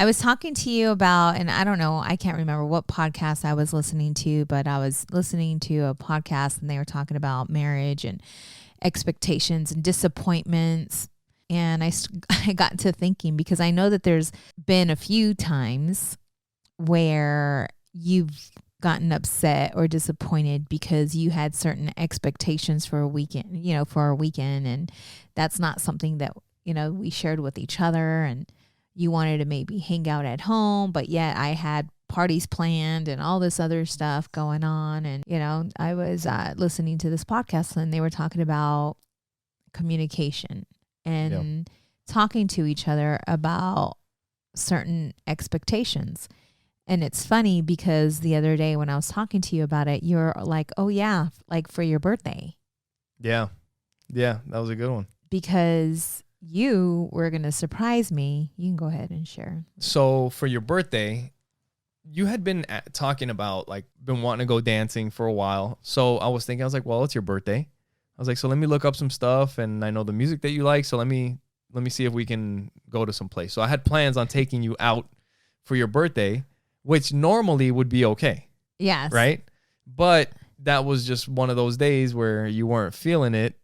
I was talking to you about, and I don't know, I can't remember what podcast I was listening to, but I was listening to a podcast and they were talking about marriage and expectations and disappointments. And I got to thinking, because I know that there's been a few times where you've gotten upset or disappointed because you had certain expectations for a weekend, and that's not something that, we shared with each other, and you wanted to maybe hang out at home, but yet I had parties planned and all this other stuff going on. And, I was listening to this podcast and they were talking about communication and talking to each other about certain expectations. And it's funny because the other day when I was talking to you about it, you're like, oh yeah, like for your birthday. Yeah. Yeah, that was a good one. Because you were going to surprise me. You can go ahead and share. So for your birthday, you had been talking about, like, been wanting to go dancing for a while. So I was thinking, I was like, well, it's your birthday. I was like, so let me look up some stuff, and I know the music that you like. So let me see if we can go to some place. So I had plans on taking you out for your birthday, which normally would be okay. Yes. Right? But that was just one of those days where you weren't feeling it.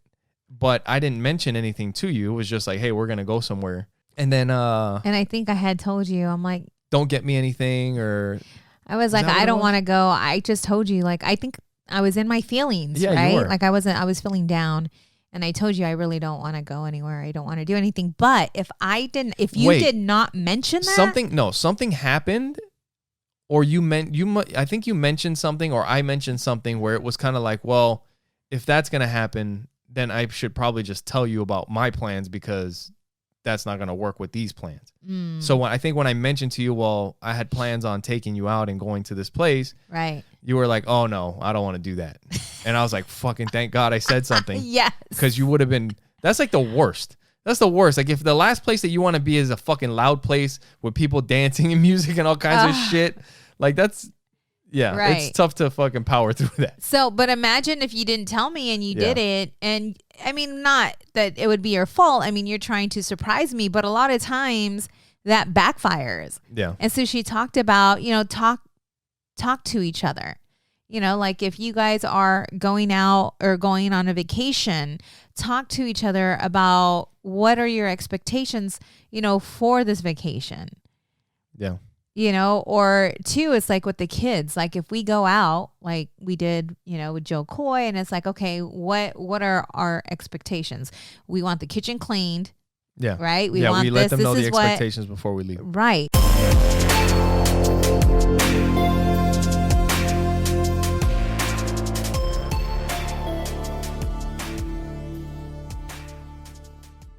But I didn't mention anything to you. It was just like, hey, we're going to go somewhere. And then and I think I had told you, I'm like, don't get me anything, or I was like, I don't want to go. I just told you, like, I think I was in my feelings, right? You were. Like I was feeling down, and I told you I really don't want to go anywhere. I don't want to do anything. But if you did not mention that, something happened, or I think you mentioned something, or I mentioned something where it was kind of like, well, if that's going to happen, then I should probably just tell you about my plans, because that's not going to work with these plans. So I think when I mentioned to you, well, I had plans on taking you out and going to this place, right? You were like, oh no, I don't want to do that. And I was like, fucking thank God I said something. Yes. Because you would have been, that's like the worst. That's the worst. Like if the last place that you want to be is a fucking loud place with people dancing and music and all kinds of shit, like that's, yeah, right. It's tough to fucking power through that. So, but imagine if you didn't tell me and you did it. And I mean, not that it would be your fault. I mean, you're trying to surprise me, but a lot of times that backfires. Yeah. And so she talked about, talk to each other. Like if you guys are going out or going on a vacation, talk to each other about what are your expectations, for this vacation. Yeah. Or two, it's like with the kids, like if we go out, like we did, with Joe Coy, and it's like, okay, what are our expectations? We want the kitchen cleaned. Yeah. Right. We let them know the expectations before we leave. Right.